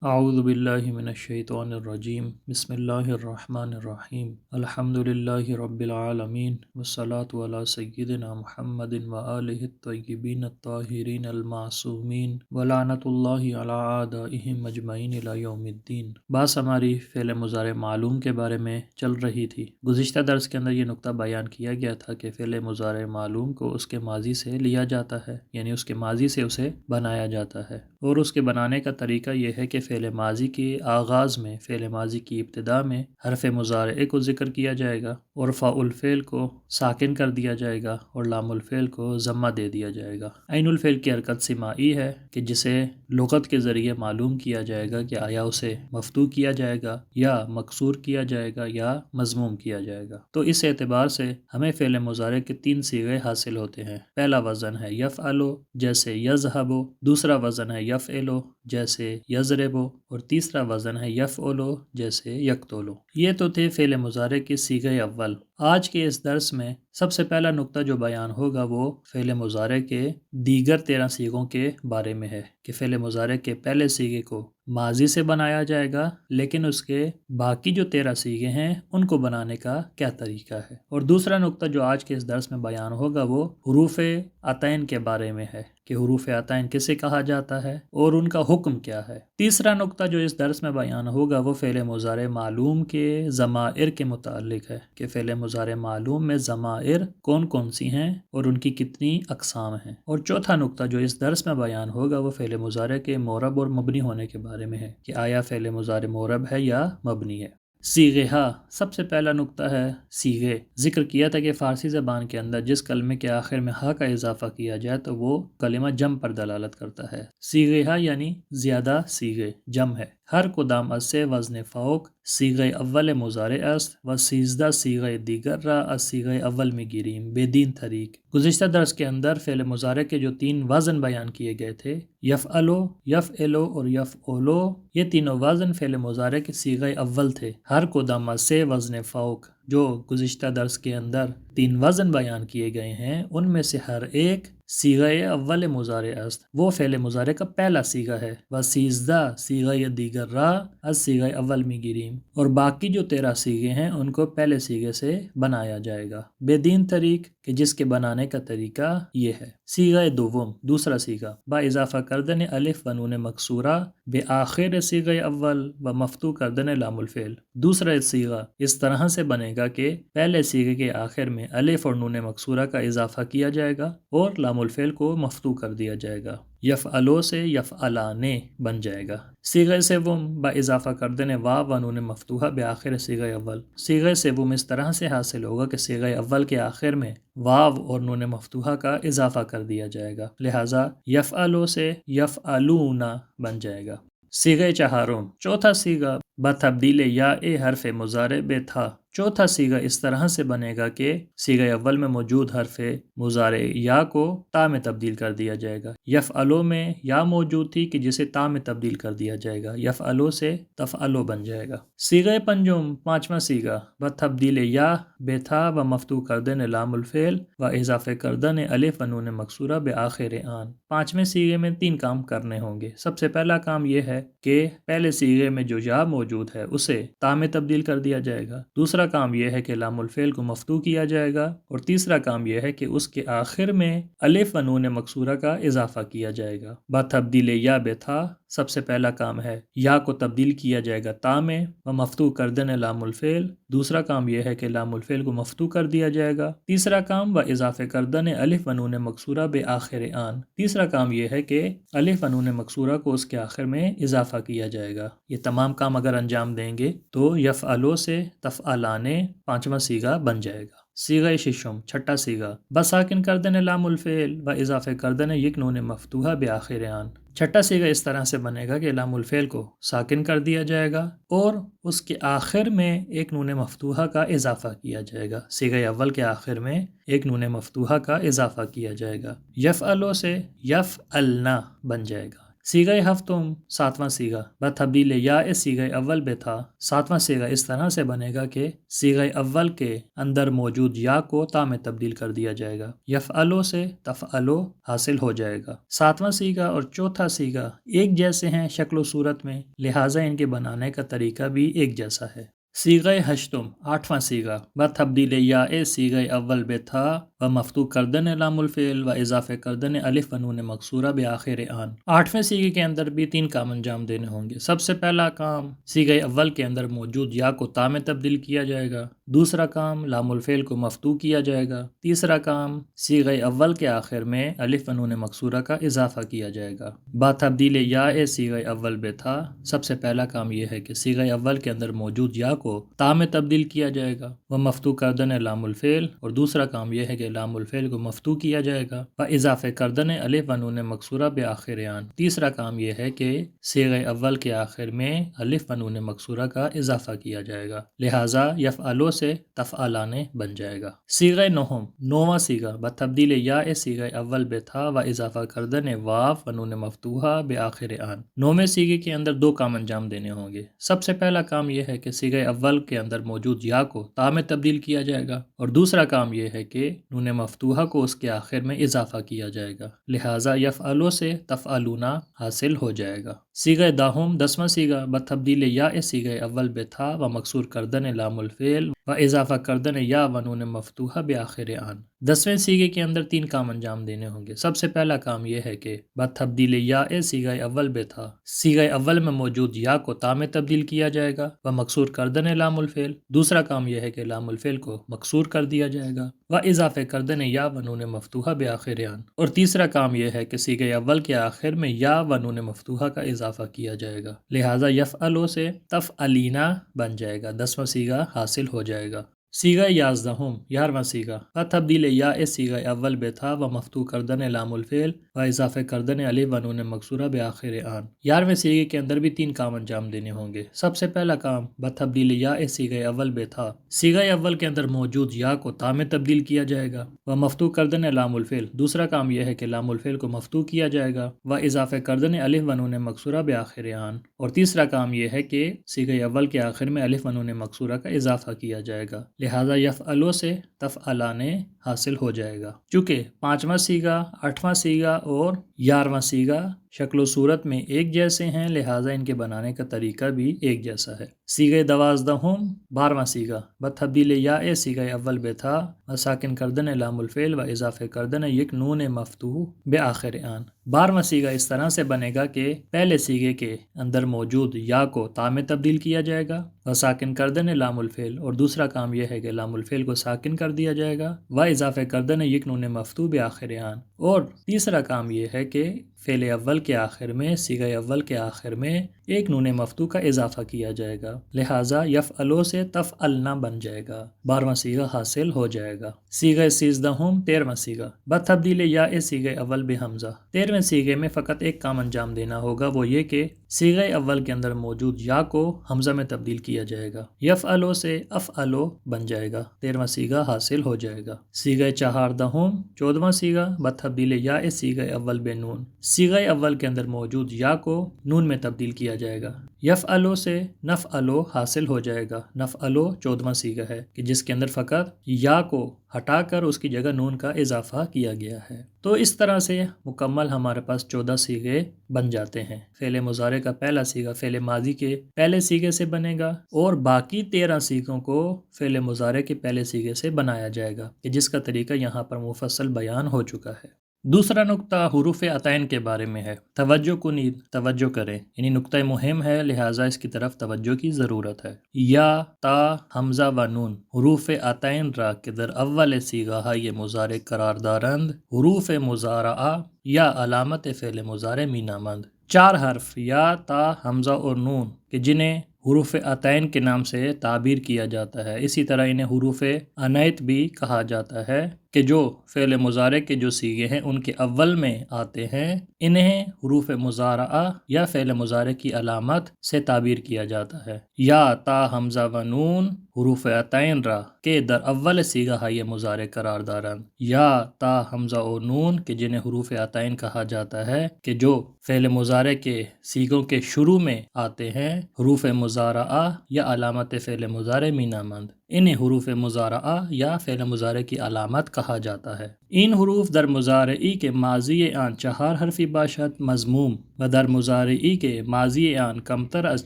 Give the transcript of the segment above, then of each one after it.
اعوذ باللہ من الشیطان الرجیم بسم اللہ الرحمن الرحیم الحمد للہ رب العالمین والصلاة علی سیدنا محمد وآلہ الطیبین الطاہرین المعصومین ولعنۃ اللہ علی اعدائہم اجمعین الی یوم الدین۔ بات ہماری فعل مضارع معلوم کے بارے میں چل رہی تھی۔ گزشتہ درس کے اندر یہ نقطہ بیان کیا گیا تھا کہ فعل مضارع معلوم کو اس کے ماضی سے لیا جاتا ہے، یعنی اس کے ماضی سے اسے بنایا جاتا ہے، اور اس کے بنانے کا طریقہ یہ ہے کہ فعل ماضی کے آغاز میں، فعل ماضی کی ابتدا میں حرف مضارع کو ذکر کیا جائے گا، اور فاعل الفعل کو ساکن کر دیا جائے گا، اور لام الفعل کو ضمہ دے دیا جائے گا۔ عین الفعل کی حرکت سماعی ہے کہ جسے لغت کے ذریعے معلوم کیا جائے گا کہ آیا اسے مفتوح کیا جائے گا یا مکسور کیا جائے گا یا مضموم کیا جائے گا۔ تو اس اعتبار سے ہمیں فعل مضارع کے 3 صیغے حاصل ہوتے ہیں۔ پہلا وزن ہے یفعلو جیسے یذهبو، دوسرا وزن ہے یفعلو جیسے یضربو، اور تیسرا وزن ہے یفعلو جیسے یقتلو۔ یہ تو تھے فعل مضارع کے صیغے اول۔ آج کے اس درس میں سب سے پہلا نقطہ جو بیان ہوگا وہ فعل مضارع کے دیگر 13 صیغوں کے بارے میں ہے کہ فعل مضارع کے پہلے صیغے کو ماضی سے بنایا جائے گا، لیکن اس کے باقی جو 13 صیغے ہیں ان کو بنانے کا کیا طریقہ ہے۔ اور دوسرا نقطہ جو آج کے اس درس میں بیان ہوگا وہ حروف عطین کے بارے میں ہے کہ حروف عطین کسے کہا جاتا ہے اور ان کا حکم کیا ہے۔ تیسرا نقطہ جو اس درس میں بیان ہوگا وہ فعل مضارع معلوم کے ضمائر کے متعلق ہے کہ فعل مضارع معلوم میں ضمائر کون کون سی ہیں اور ان کی کتنی اقسام ہیں۔ اور چوتھا نقطہ جو اس درس میں بیان ہوگا وہ فعل مضارع کے معرب اور مبنی ہونے کے بارے میں ہے کہ آیا فعل مضارع معرب ہے یا مبنی ہے۔ صیغہ، سب سے پہلا نقطہ ہے صیغے۔ ذکر کیا تھا کہ فارسی زبان کے اندر جس کلمے کے آخر میں ہا کا اضافہ کیا جائے تو وہ کلمہ جم پر دلالت کرتا ہے۔ صیغہ یعنی زیادہ صیغے، جم ہے۔ ہر کدام از سے وزن فوق صیغہ اول مضارع است و 13 صیغہ دیگر را از صیغہ اول میں گیریم بدین طریق۔ گزشتہ درس کے اندر فعل مضارع کے جو 3 وزن بیان کیے گئے تھے، یفعلو، یفعلو اور یفعلو، یہ تینوں وزن فعل مضارع کے صیغہ اول تھے۔ ہر کدام از سے وزن فوق، جو گزشتہ درس کے اندر 3 وزن بیان کیے گئے ہیں ان میں سے ہر ایک صیغہ اول مضارع است، وہ فعل مضارع کا پہلا صیغہ ہے۔ و 13 صیغہ دیگر را از صیغہ اول می گیریم، اور باقی جو 13 صیغے ہیں ان کو پہلے صیغے سے بنایا جائے گا بدین طریق، کہ جس کے بنانے کا طریقہ یہ ہے۔ صیغہ دوم، دوسرا صیغہ، با اضافہ کردن الف و نون مکسورہ بآخر صیغہ اول و مفتوح کردن لام الفعل۔ دوسرا صیغہ اس طرح سے بنے گا کہ پہلے صیغے کے آخر میں الف اور نون مکسورہ کا اضافہ کیا جائے گا اور لام الفعل کو مفتوح کر دیا جائے گا۔ یفعلو سے یفعلانے بن جائے گا۔ صیغہ سوم، با اضافہ کردن واو و نون مفتوحہ بآخر صیغہ اول۔ صیغہ سوم اس طرح سے حاصل ہوگا کہ صیغہ اول کے آخر میں واو اور نون مفتوحہ کا اضافہ کر دیا جائے گا، لہٰذا یفعلو سے یفعلون بن جائے گا۔ صیغہ چہارم، چوتھا صیغہ، بتبدیل یا حرف مضارع بے تھا۔ چوتھا صیغہ اس طرح سے بنے گا کہ صیغہ اول میں موجود حرف مضارع یا کو تا میں تبدیل کر دیا جائے گا۔ یفعلو میں یا موجود تھی کہ جسے تا میں تبدیل کر دیا جائے گا، یفعلو سے تفعلو بن جائے گا۔ صیغہ پنجم، پانچواں صیغہ، بتبدیل یا بے تھا و مفتوح کردن لام الفعل و اضافہ کردن الف و نون مکسورہ بآخر آن۔ پانچویں صیغے میں 3 کام کرنے ہوں گے۔ سب سے پہلا کام یہ ہے کہ پہلے صیغے میں جو یا موجود ہے اسے تا میں تبدیل کر دیا جائے گا۔ دوسرا کام یہ ہے کہ لام الفعل کو مفتوح کیا جائے گا، اور تیسرا کام یہ ہے کہ اس کے آخر میں الف و نون مکسورہ کا اضافہ کیا جائے گا۔ بتبدیل یا بے تھا، سب سے پہلا کام ہے یا کو تبدیل کیا جائے گا تا میں و مفتوح کردن لام الفعل۔ دوسرا کام یہ ہے کہ لام الفعل کو مفتوح کر دیا جائے گا۔ تیسرا کام و اضافہ کردن الف و نون مکسورہ بآخر آن۔ تیسرا کام یہ ہے کہ الف و نون مکسورہ کو اس کے آخر میں اضافہ کیا جائے گا۔ یہ تمام کام اگر انجام دیں گے تو یفعلو سے تفعلانے پانچواں صیغہ بن جائے گا۔ صیغہ ششم، چھٹا صیغہ، بساکن کردن لام الفعل و اضافہ کردن یک نون مفتوحہ بآخر آن۔ چھٹا صیغہ اس طرح سے بنے گا کہ لام الفعل کو ساکن کر دیا جائے گا اور اس کے آخر میں ایک نون مفتوحہ کا اضافہ کیا جائے گا۔ صیغہ اول کے آخر میں ایک نون مفتوحہ کا اضافہ کیا جائے گا۔ یفعلو سے یفعلنا بن جائے گا۔ سیغہ ہفتم ساتواں سیغہ بتبدیل یا سیغہ اول بے تھا۔ ساتواں سیغہ اس طرح سے بنے گا کہ سیغہ اول کے اندر موجود یا کو تا میں تبدیل کر دیا جائے گا، یفعلو سے تفعلو حاصل ہو جائے گا۔ ساتواں سیغہ اور چوتھا سیغہ ایک جیسے ہیں شکل و صورت میں، لہٰذا ان کے بنانے کا طریقہ بھی ایک جیسا ہے۔ سیغہ ہشتم آٹھواں سیغہ بتبدیل یا سیغہ اول بے تھا و مفتوح کردن لام الفعل و اضافے کردن الف و نون مقصورہ بآخر آن۔ آٹھویں سیغے کے اندر بھی 3 کام انجام دینے ہوں گے۔ سب سے پہلا کام سیغہ اول کے اندر موجود یا کو تا میں تبدیل کیا جائے گا، دوسرا کام لام الفعل کو مفتوح کیا جائے گا، تیسرا کام سیغہ اول کے آخر میں الف و نون مقصورہ کا اضافہ کیا جائے گا۔ بتبدیل یا سیغہ اول بے تھا، سب سے پہلا کام یہ ہے کہ سیغہ اول کے اندر موجود یا کو تا میں تبدیل کیا جائے گا، وہ مفتوح کردن لام الفعل، اور دوسرا کام یہ ہے کہ لام الفعل کو مفتوح کیا جائے گا و اضافے کردن الف و نون مقصورہ بآخر آن۔ تیسرا کام یہ ہے کہ صیغہ اول کے آخر میں الف و نون مقصورہ کا اضافہ کیا جائے گا، لہٰذا یفعلو سے تفعلان بن جائے گا۔ صیغہ نہم نواں صیغہ بتبدیل یا صیغہ اول بے تھا و اضافہ کردن واو و نون مفتوحہ بآخر آن۔ نویں صیغے کے اندر 2 کام انجام دینے ہوں گے۔ سب سے پہلا کام یہ ہے کہ صیغہ اول کے اندر موجود یا کو تا میں تبدیل کیا جائے گا، اور دوسرا کام یہ ہے کہ نون مفتوحہ کو اس کے آخر میں اضافہ کیا جائے گا، لہٰذا یفعلو سے تفعلون حاصل ہو جائے گا۔ صیغہ داہم 10واں صیغہ بتبدیل یا صیغہ اول بے تھا و مکسور کردن لام الفعل و اضافہ کردن یا و نون مفتوحہ بآخر آن۔ 10ویں صیغے کے اندر 3 کام انجام دینے ہوں گے۔ سب سے پہلا کام یہ ہے کہ بتبدیل یا صیغہ اول بے تھا، صیغہ اول میں موجود یا کو تا میں تبدیل کیا جائے گا و مکسور کردن لام الفعل، دوسرا کام یہ ہے کہ لام الفعل کو مکسور کر دیا جائے گا و اضافے کردن یا و نون مفتوحہ بآخر آن، اور تیسرا کام یہ ہے کہ صیغہ اول کے آخر میں یا و نون مفتوحہ کا اضافہ کیا جائے گا، لہٰذا یفعلو سے تفعلینا بن جائے گا، 10واں صیغہ حاصل ہو جائے گا۔ صیغہ یازدہم 11واں صیغہ بتبدیل یا صیغہ اول بے تھا و مفتوح کردن لام الفعل و اضافے کردن الف و نون مقصورہ بآخر آن۔ 11ویں صیغے کے اندر بھی 3 کام انجام دینے ہوں گے۔ سب سے پہلا کام بتبدیل یا صیغہ اول بے تھا، صیغہ اول کے اندر موجود یا کو تا میں تبدیل کیا جائے گا و مفتوح کردن لام الفعل، دوسرا کام یہ ہے کہ لام الفعل کو مفتوح کیا جائے گا و اضافے کردن الف و نون مقصورہ بآخر آن، اور تیسرا کام یہ ہے کہ صیغہ اول کے آخر میں الف و نون مقصورہ کا اضافہ کیا جائے گا، لہٰذا یفعلو سے تفعلان حاصل ہو جائے گا۔ چونکہ 5واں صیغہ، 8واں صیغہ اور 11واں صیغہ شکل و صورت میں ایک جیسے ہیں، لہٰذا ان کے بنانے کا طریقہ بھی ایک جیسا ہے۔ صیغہ دوازدہم 12واں صیغہ بتبدیل یا صیغہ اول بے تھا و ساکن کردن لام الفعل و اضافے کردن یک نون مفتوح بآخر آن۔ 12واں صیغہ اس طرح سے بنے گا کہ پہلے صیغے کے اندر موجود یا کو تا میں تبدیل کیا جائے گا و ساکن کردن لام الفعل، اور دوسرا کام یہ ہے کہ لام الفعل کو ساکن کر دیا جائے گا و اضافے کردن یک نون مفتوح بآخر آن، اور تیسرا کام یہ ہے کہ فعل اول کے آخر میں صیغہ اول کے آخر میں ایک نون مفتوح کا اضافہ کیا جائے گا، لہٰذا یفعلو سے تفعلنا بن جائے گا، 12واں صیغہ حاصل ہو جائے گا۔ صیغہ 13 13واں صیغہ بتبدیل یا صیغہ اول بے حمزہ 13ویں صیغے میں فقط ایک کام انجام دینا ہوگا، وہ یہ کہ صیغہ اول کے اندر موجود یا کو حمزہ میں تبدیل کیا جائے گا، یفعلو سے افعلو بن جائے گا، 13واں صیغہ حاصل ہو جائے گا۔ صیغہ 14واں صیغہ بتبدیل یا صیغہ اول بے نون، صیغہ اول کے اندر موجود یا کو نون میں تبدیل کیا جائے گا، یفعلو سے نفعلو حاصل ہو جائے گا۔ نفعلو 14واں صیغہ ہے کہ جس کے اندر فقط یا کو ہٹا کر اس کی جگہ نون کا اضافہ کیا گیا ہے۔ تو اس طرح سے مکمل ہمارے پاس 14 صیغے بن جاتے ہیں۔ فعل مضارع کا پہلا صیغہ فعل ماضی کے پہلے صیغے سے بنے گا، اور باقی 13 صیغوں کو فعل مضارع کے پہلے صیغے سے بنایا جائے گا، کہ جس کا طریقہ یہاں پر مفصل بیان ہو چکا ہے۔ دوسرا نقطہ حروف عطین کے بارے میں ہے۔ توجہ کنید، توجہ کریں، یعنی نقطہ مہم ہے، لہٰذا اس کی طرف توجہ کی ضرورت ہے۔ یا، تا، حمزہ و نون حروف عطین را که در اول صیغه های مضارع قرار دارند حروف مضارعہ یا علامت فعل مضارع می نامند۔ 4 حرف یا، تا، حمزہ اور نون کہ جنہیں حروف عطین کے نام سے تعبیر کیا جاتا ہے، اسی طرح انہیں حروف عنایت بھی کہا جاتا ہے، کہ جو فعل مضارع کے جو صیغے ہیں ان کے اول میں آتے ہیں انہیں حروف مضارعہ یا فعل مضارع کی علامت سے تعبیر کیا جاتا ہے۔ یا تا حمزہ و نون حروف عطین را کہ در اول صیغہ ہے مضارع قرار دارند، یا تا حمزہ و نون کہ جنہیں حروف عطین کہا جاتا ہے کہ جو فعل مضارع کے صیغوں کے شروع میں آتے ہیں حروف مضارعہ یا علامت فعل مضارع مینامند، انہیں حروف مضارعہ یا فعل مضارع کی علامت کہا جاتا ہے۔ این حروف در مضارعی کے ماضی آن 4 حرفی باشد مضموم و در مضارعی کے ماضی آن کمتر از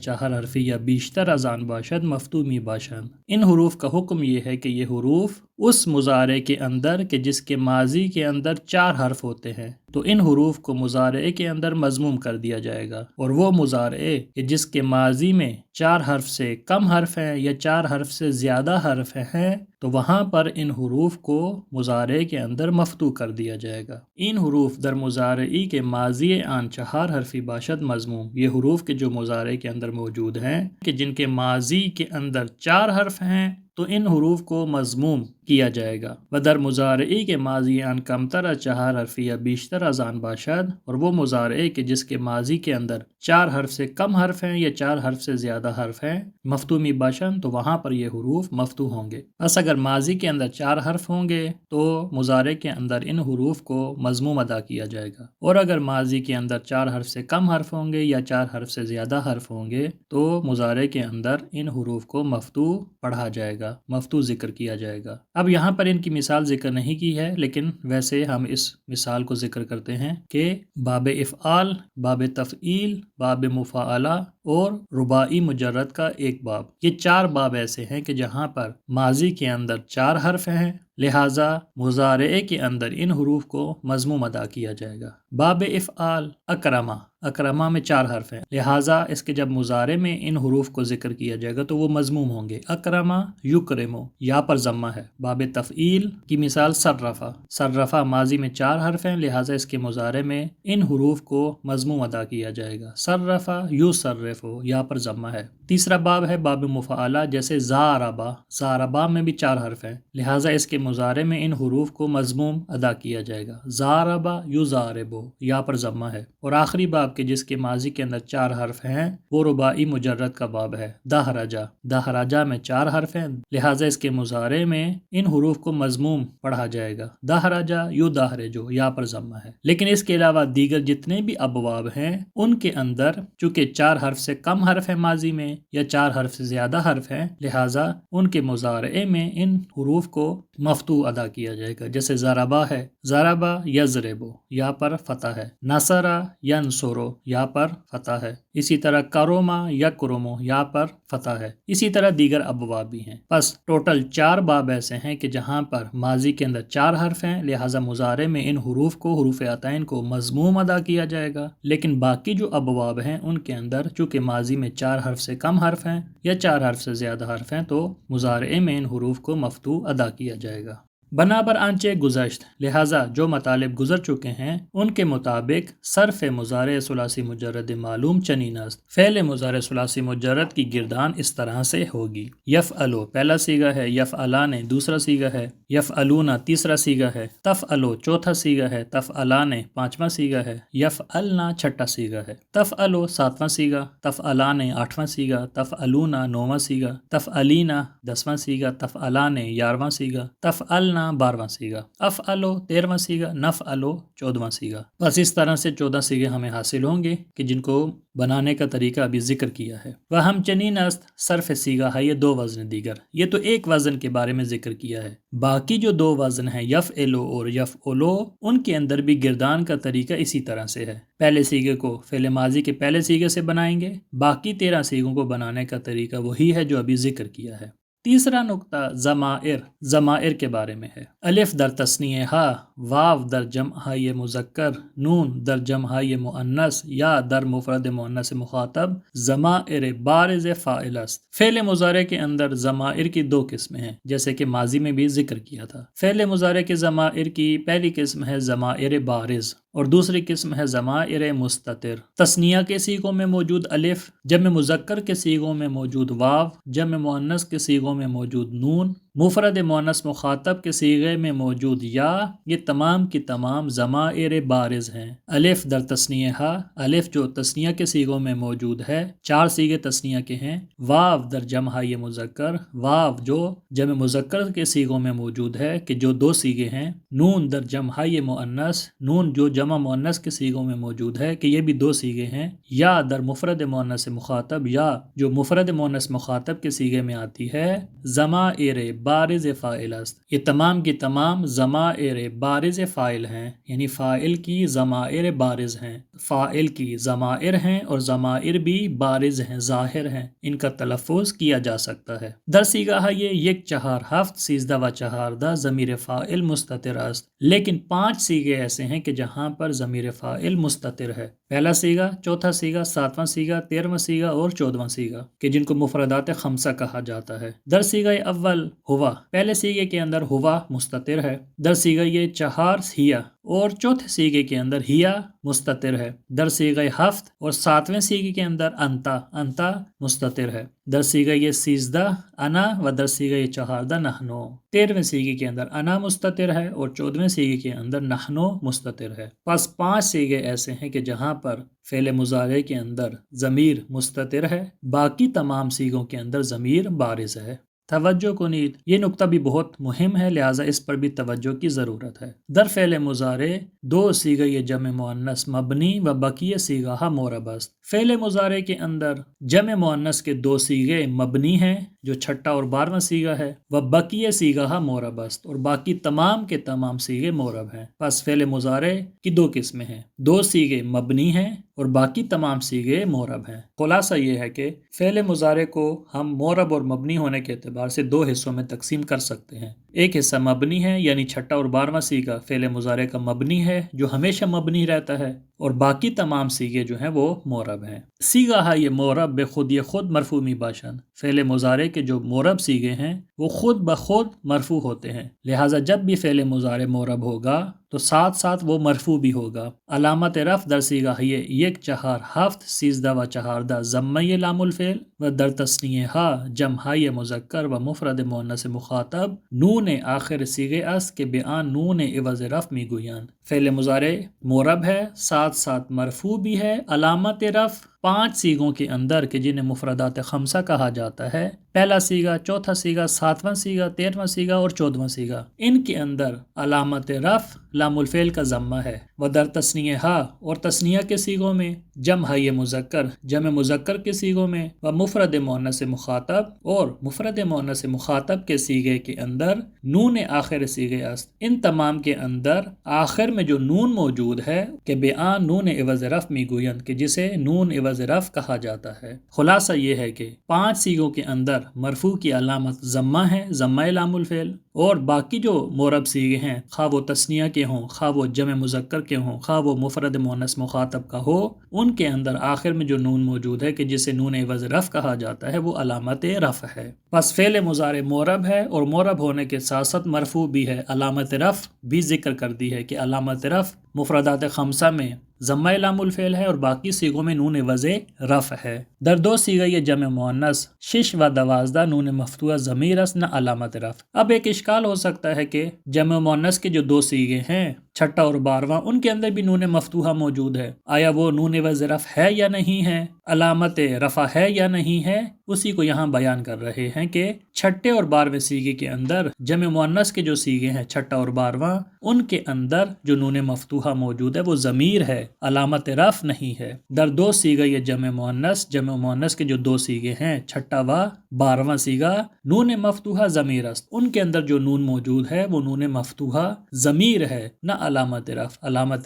4 حرفی یا بیشتر از آن باشد مفتوح می باشند۔ ان حروف کا حکم یہ ہے کہ یہ حروف اس مضارع کے اندر کہ جس کے ماضی کے اندر 4 حرف ہوتے ہیں تو ان حروف کو مضارع کے اندر مضموم کر دیا جائے گا، اور وہ مضارع کہ جس کے ماضی میں 4 حرف سے کم حرف ہیں یا 4 حرف سے زیادہ حرف ہیں تو وہاں پر ان حروف کو مضارع کے اندر مفتوح کر دیا جائے گا۔ ان حروف در مضارعی کے ماضی آن 4 حرفی باشد مضموم، یہ حروف کے جو مضارع کے اندر موجود ہیں کہ جن کے ماضی کے اندر 4 حرف ہیں تو ان حروف کو مضموم کیا جائے گا۔ و در مضارعی کے ماضی آن کمتر از 4 حرفی یا بیشتر از آن باشد، اور وہ مضارع کہ جس کے ماضی کے اندر 4 حرف سے کم حرف ہیں یا 4 حرف سے زیادہ حرف ہیں مفتوح می باشند تو وہاں پر یہ حروف مفتوح ہوں گے۔ بس اگر ماضی کے اندر 4 حرف ہوں گے تو مضارع کے اندر ان حروف کو مضموم ادا کیا جائے گا، اور اگر ماضی کے اندر 4 حرف سے کم حرف ہوں گے یا 4 حرف سے زیادہ حرف ہوں گے تو مضارع کے اندر ان حروف کو مفتوح پڑھا جائے گا، مفتوح ذکر کیا جائے گا۔ اب یہاں پر ان کی مثال ذکر نہیں کی ہے، لیکن ویسے ہم اس مثال کو ذکر کرتے ہیں کہ باب افعال، باب تفعیل، باب مفاعلہ اور رباعی مجرد کا ایک باب، یہ 4 باب ایسے ہیں کہ جہاں پر ماضی کے اندر 4 حرف ہیں، لہٰذا مضارع کے اندر ان حروف کو مضموم ادا کیا جائے گا۔ باب افعال اکرمہ، اکرمہ میں 4 حرف ہیں، لہٰذا اس کے جب مضارع میں ان حروف کو ذکر کیا جائے گا تو وہ مضموم ہوں گے۔ اکرمہ یکرمو، یا پر ضمہ ہے۔ باب تفعیل کی مثال صرفہ، صرفہ ماضی میں 4 حرف ہیں، لہٰذا اس کے مضارع میں ان حروف کو مضموم ادا کیا جائے گا۔ صرفہ یصرفو، یا پر ضمہ ہے۔ تیسرا باب ہے باب مفاعلہ، جیسے ضاربہ، ضاربہ میں بھی 4 حرف ہیں، لہٰذا اس کے مضارع میں ان حروف کو مضموم ادا کیا جائے گا۔ ضاربہ یضاربو، یا پر ضمہ ہے۔ اور آخری باب کے جس کے ماضی کے اندر 4 حرف ہیں وہ رباعی مجرد کا باب ہے، دحرجہ، دحرجہ میں 4 حرف ہیں، لہٰذا اس کے مضارع میں ان حروف کو مضموم پڑھا جائے گا۔ دحرجہ یدحرجو، یا پر ضمہ ہے۔ لیکن اس کے علاوہ دیگر جتنے بھی ابواب ہیں ان کے اندر چونکہ 4 حرف سے کم حرف ہے ماضی میں یا 4 حرف سے زیادہ حرف ہیں، لہٰذا ان کے مضارع میں ان حروف کو مفتوح ادا کیا جائے گا، جیسے ضربہ ہے، ضربہ یضربو، یا پر فتح ہے۔ نصرہ ینصرو، یا پر فتح ہے۔ اسی طرح کرما یکرمو، یا پر فتح ہے۔ اسی طرح دیگر ابواب بھی ہیں۔ بس ٹوٹل 4 باب ایسے ہیں کہ جہاں پر ماضی کے اندر 4 حرف ہیں، لہٰذا مضارع میں ان حروف کو، حروف عطین کو مضموم ادا کیا جائے گا، لیکن باقی جو ابواب ہیں ان کے اندر چونکہ ماضی میں 4 حرف سے کم حرف ہیں یا 4 حرف سے زیادہ حرف ہیں تو مضارع میں ان حروف کو مفتوح ادا کیا جائے گا۔ بنابر آنچے گذشت، لہٰذا جو مطالب گزر چکے ہیں ان کے مطابق صرف مضارع ثلاثی مجرد معلوم چنین است۔ فعل مضارع ثلاثی مجرد کی گردان اس طرح سے ہوگی: یفعلو پہلا صیغہ ہے، یفعلان دوسرا صیغہ ہے، یفعلون تیسرا صیغہ ہے، تفعلو چوتھا صیغہ ہے، تفعلان پانچواں صیغہ ہے، یفعلنا چھٹا صیغہ ہے، تفعلو ساتواں صیغہ، تفعلان آٹھواں صیغہ، تفعلون نوواں صیغہ، تفعلینا 10واں صیغہ، تفعلان 11واں صیغہ، تفعلنا 12واں صیغہ، افعلو 13واں صیغہ، نفعلو 14واں صیغہ۔ بس اس طرح سے 14 صیغے ہمیں حاصل ہوں گے کہ جن کو بنانے کا طریقہ ابھی ذکر کیا ہے۔ وہ ہم چنین است صرف صیغہ ہے، یہ 2 وزن دیگر، یہ تو ایک وزن کے بارے میں ذکر کیا ہے، باقی جو 2 وزن ہیں یفعلو اور یفعلو ان کے اندر بھی گردان کا طریقہ اسی طرح سے ہے۔ پہلے صیغے کو فعل ماضی کے پہلے صیغے سے بنائیں گے، باقی 13 صیغوں کو بنانے کا طریقہ وہی ہے جو ابھی ذکر کیا ہے۔ تیسرا نقطہ ضمائر، ضمائر کے بارے میں ہے۔ الف در تثنیہ ہا، واو در جمع ہائے مذکر، نون در جمع ہائے مؤنث، یا در مفرد مؤنث مخاطب، ضمائر بارز فاعل است۔ فعل مضارع کے اندر ضمائر کی 2 قسمیں ہیں، جیسے کہ ماضی میں بھی ذکر کیا تھا۔ فعل مضارع کے ضمائر کی پہلی قسم ہے ضمائر بارز اور دوسری قسم ہے ضمائر مستتر۔ تثنیہ کے صیغوں میں موجود الف، جمع مذکر کے صیغوں میں موجود واو، جمع مؤنث کے صیغوں میں موجود نون مفرد مؤنث مخاطب کے صیغے میں موجود یا یہ تمام کی تمام ضمائر بارز ہیں۔ الف در تثنیہ ہا، الف جو تثنیہ کے صیغوں میں موجود ہے، 4 صیغے تثنیہ کے ہیں۔ واو در جمع یہ مذکر، واو جو جمع مذکر کے صیغوں میں موجود ہے کہ جو 2 صیغے ہیں۔ نون در جمع یہ مؤنث، نون جو جمع مؤنث کے صیغوں میں موجود ہے کہ یہ بھی 2 صیغے ہیں۔ یا در مفرد مؤنث مخاطب، یا جو مفرد مؤنث مخاطب کے صیغے میں آتی ہے، ضمائر بارز فاعل است، یہ تمام کی تمام ضمائر بارز فاعل ہیں، یعنی فاعل کی ضمائر بارز ہیں، فاعل کی ضمائر ہیں اور ضمائر بھی بارز ہیں، ظاہر ہیں، ان کا تلفظ کیا جا سکتا ہے۔ در صیغہ یہ یک چہار ہفت 13 و 14 ضمیر فاعل مستتر است، لیکن 5 صیغے ایسے ہیں کہ جہاں پر ضمیر فاعل مستتر ہے۔ پہلا صیغہ، چوتھا صیغہ، 7واں صیغہ، 13واں صیغہ اور 14واں صیغہ کہ جن کو مفردات خمسہ کہا جاتا ہے۔ در صیغہ اول ہوا، پہلے صیغے کے اندر ہوا مستتر ہے۔ در صیغہ یہ 4 ہیا اور چوتھے صیغے کے اندر ہیا مستتر ہے۔ در صیغہ ہفت اور 7ویں صیغے کے اندر انتا، انتا مستتر ہے۔ در صیغہ یہ 13 انا و در صیغہ یہ 14 نحنو۔ 13ویں صیغے کے اندر انا مستتر ہے اور 14ویں صیغے کے اندر نحنو مستتر ہے۔ پس 5 صیغے ایسے ہیں کہ جہاں پر فعل مضارع کے اندر ضمیر مستتر ہے، باقی تمام صیغوں کے اندر ضمیر بارز ہے۔ توجہ کنید، یہ نقطہ بھی بہت مہم ہے، لہٰذا اس پر بھی توجہ کی ضرورت ہے۔ در فعل مضارع 2 صیغہ جمع مؤنث مبنی و بقیہ صیغہ معرب است۔ فعل مضارع کے اندر جمع مؤنث کے 2 صیغے مبنی ہیں جو 6 اور 12واں صیغہ ہے، و بقیہ صیغہ معرب است، اور باقی تمام کے تمام صیغے معرب ہیں۔ پس فعل مضارع کی 2 قسمیں ہیں، 2 صیغے مبنی ہیں اور باقی تمام صیغے معرب ہیں۔ خلاصہ یہ ہے کہ فعل مضارع کو ہم معرب اور مبنی ہونے کے اعتبار سے 2 حصوں میں تقسیم کر سکتے ہیں۔ ایک حصہ مبنی ہے، یعنی 6 اور 12واں صیغہ فعل مضارع کا مبنی ہے جو ہمیشہ مبنی رہتا ہے، اور باقی تمام صیغے جو ہیں وہ معرب ہیں۔ صیغہ یہ معرب خود مرفوع می باشند، فعل مضارع کے جو معرب صیغے ہیں وہ خود بخود مرفوع ہوتے ہیں، لہٰذا جب بھی فعل مضارع معرب ہوگا تو ساتھ ساتھ وہ مرفوع بھی ہوگا۔ علامت رفع در صیغہ یہ 1 4 7 13 و 14 ضمہ لام الفعل، و در تثنیہ ہا جمع مذکر و مفرد مؤنث مخاطب نون آخر صیغے است کہ بیان نون عوض رفع می گویند۔ فعل مضارع معرب ہے، ساتھ ساتھ مرفوع بھی ہے۔ علامت رفع 5 صیغوں کے اندر کہ جنہیں مفردات خمسہ کہا جاتا ہے، پہلا صیغہ، چوتھا صیغہ، 7واں صیغہ، 13واں صیغہ اور 14واں صیغہ، ان کے اندر علامت رفع لام الفعل کا ضمہ ہے۔ و در تثنیہ ہا، اور تثنیہ کے صیغوں میں، جمع مذکر، جمع مذکر کے صیغوں میں، و مفرد مؤنث مخاطب، اور مفرد مؤنث مخاطب کے صیغے کے اندر نون آخر صیغے است، ان تمام کے اندر آخر میں جو نون موجود ہے کہ بیان نون عوض رفع می گویند کہ جسے نون عوض رفع کہا جاتا ہے۔ خلاصہ یہ ہے کہ 5 صیغوں کے اندر مرفوع کی علامت ضمہ ہے، ضمہ لام الفعل، اور باقی جو معرب صیغے ہیں، خواہ وہ تثنیہ کے ہوں، خواہ وہ جمع مذکر کے ہوں، خواہ وہ مفرد مؤنث مخاطب کا ہو، ان کے اندر آخر میں جو نون موجود ہے کہ جسے نون عوض رفع کہا جاتا ہے وہ علامت رفع ہے۔ پس فعل مضارع معرب ہے، اور معرب ہونے کے ساتھ ساتھ مرفوع بھی ہے۔ علامت رفع بھی ذکر کر دی ہے کہ علامت رفع مفردات خمسہ میں ضمہ لام الفعل ہے اور باقی صیغوں میں نون عوض رفع ہے۔ در 2 صیغہ یہ جمع مؤنث 6 و 12 نون مفتوحہ ضمیر است نہ علامت رفع۔ اب ایک اشکال ہو سکتا ہے کہ جمع مؤنث کے جو 2 صیغے ہیں 6 اور 12واں، ان کے اندر بھی نون مفتوحہ موجود ہے، آیا وہ نون عوض رفع ہے یا نہیں ہے، علامت رفع ہے یا نہیں ہے، اسی کو یہاں بیان کر رہے ہیں کہ 6 اور 12ویں صیغے کے اندر جمع مؤنث کے جو صیغے ہیں 6 اور 12واں، ان کے اندر جو نون مفتوحہ موجود ہے وہ ضمیر ہے، علامت رفع نہیں ہے۔ در 2 صیغہ یہ جمع مؤنث کے جو 2 صیغے ہیں 6 و 12واں صیغہ، نون مفتوحہ ضمیر است، ان کے اندر جو نون موجود ہے وہ نون مفتوحہ ضمیر ہے نہ علامت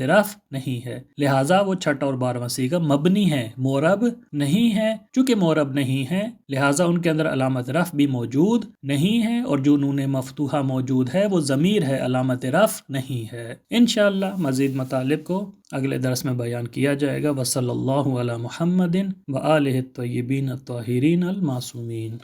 رفع نہیں ہے، لہٰذا وہ 6 اور 12واں صیغہ مبنی ہے، معرب نہیں ہے۔ چونکہ معرب نہیں ہے لہٰذا ان کے اندر علامت رفع بھی موجود نہیں ہے، اور جو نون مفتوحہ موجود ہے وہ ضمیر ہے، علامت رفع نہیں ہے۔ انشاءاللہ مزید مطالب کو اگلے درس میں بیان کیا جائے گا۔ وصلی اللہ علی محمد وآلہ الطیبین الطاہرین المعصومین۔